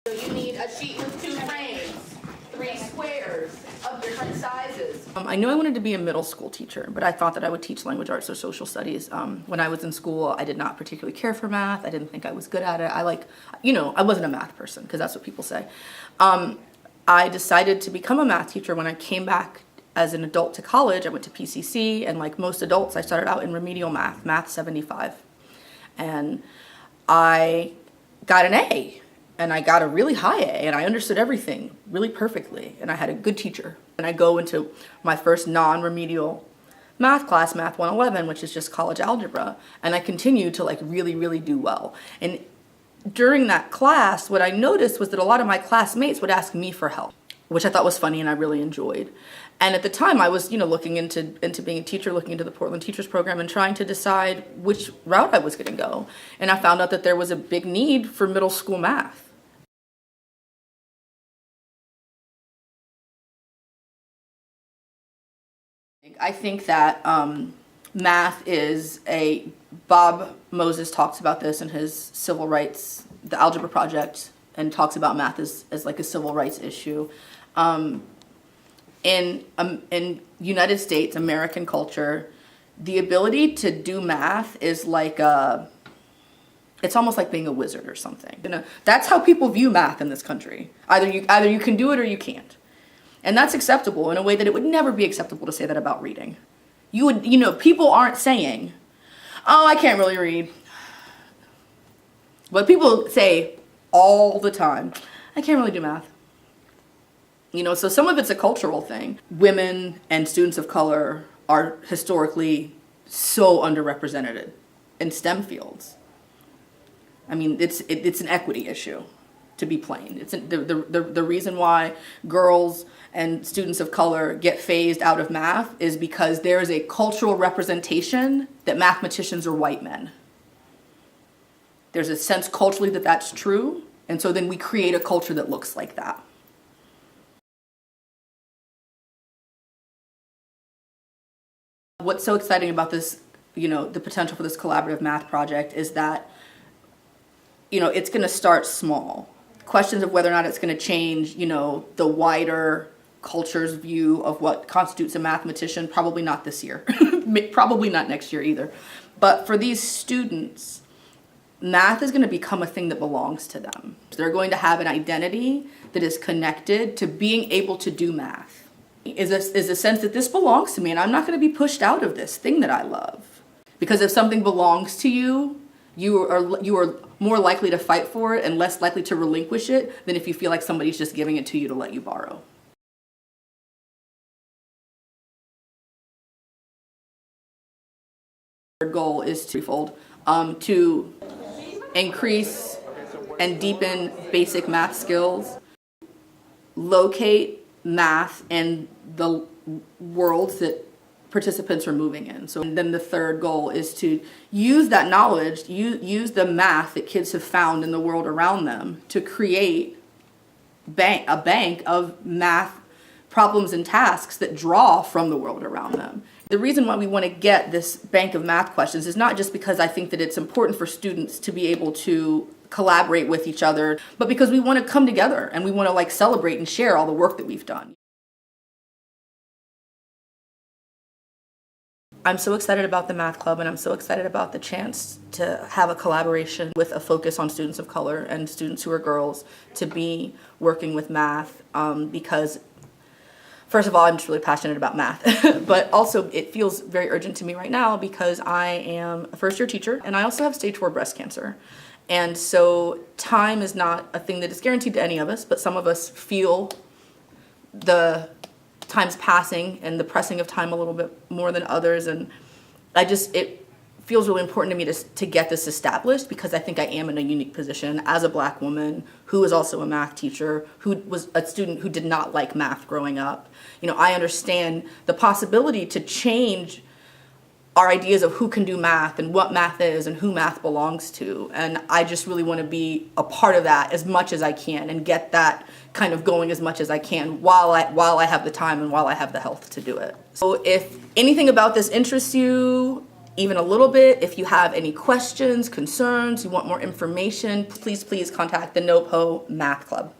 So you need a sheet with 2 frames, 3 squares of different sizes. I knew I wanted to be a middle school teacher, but I thought that I would teach language arts or social studies. When I was in school, I did not particularly care for math. I didn't think I was good at it. I wasn't a math person, because that's what people say. I decided to become a math teacher when I came back as an adult to college. I went to PCC, and like most adults, I started out in remedial math, Math 75. And I got an A, and I got a really high A, and I understood everything really perfectly, and I had a good teacher. And I go into my first non-remedial math class, Math 111, which is just college algebra, and I continue to really, really do well. And during that class, what I noticed was that a lot of my classmates would ask me for help, which I thought was funny and I really enjoyed. And at the time I was, looking into being a teacher, looking into the Portland Teachers Program and trying to decide which route I was going to go. And I found out that there was a big need for middle school math. I think that math is Bob Moses talks about this in his civil rights, the Algebra Project, and talks about math as like a civil rights issue. In United States, American culture, the ability to do math is it's almost like being a wizard or something. That's how people view math in this country. Either you can do it or you can't. And that's acceptable in a way that it would never be acceptable to say that about reading. People aren't saying, oh, I can't really read. But people say all the time, I can't really do math. So some of it's a cultural thing. Women and students of color are historically so underrepresented in STEM fields. I mean, it's an equity issue, to be plain. It's the reason why girls and students of color get phased out of math is because there is a cultural representation that mathematicians are white men. There's a sense culturally that that's true, and so then we create a culture that looks like that. What's so exciting about this, the potential for this collaborative math project is that, it's going to start small. Questions of whether or not it's going to change, the wider culture's view of what constitutes a mathematician, probably not this year, probably not next year either. But for these students, math is going to become a thing that belongs to them. They're going to have an identity that is connected to being able to do math. Is a sense that this belongs to me, and I'm not going to be pushed out of this thing that I love. Because if something belongs to you, you are more likely to fight for it and less likely to relinquish it than if you feel like somebody's just giving it to you to let you borrow. Our goal is twofold: to increase and deepen basic math skills, locate math and the worlds that participants are moving in. So then the third goal is to use that knowledge, use the math that kids have found in the world around them to create a bank of math problems and tasks that draw from the world around them. The reason why we want to get this bank of math questions is not just because I think that it's important for students to be able to collaborate with each other, but because we want to come together and we want to celebrate and share all the work that we've done. I'm so excited about the math club, and I'm so excited about the chance to have a collaboration with a focus on students of color and students who are girls to be working with math, because first of all, I'm just really passionate about math, but also it feels very urgent to me right now because I am a first-year teacher and I also have stage 4 breast cancer. And so time is not a thing that is guaranteed to any of us, but some of us feel the time's passing and the pressing of time a little bit more than others. And it feels really important to me to get this established because I think I am in a unique position as a Black woman who is also a math teacher, who was a student who did not like math growing up. I understand the possibility to change our ideas of who can do math and what math is and who math belongs to. And I just really want to be a part of that as much as I can and get that kind of going as much as I can while I have the time and while I have the health to do it. So if anything about this interests you, even a little bit. If you have any questions, concerns, you want more information, please contact the NoPo Math Club.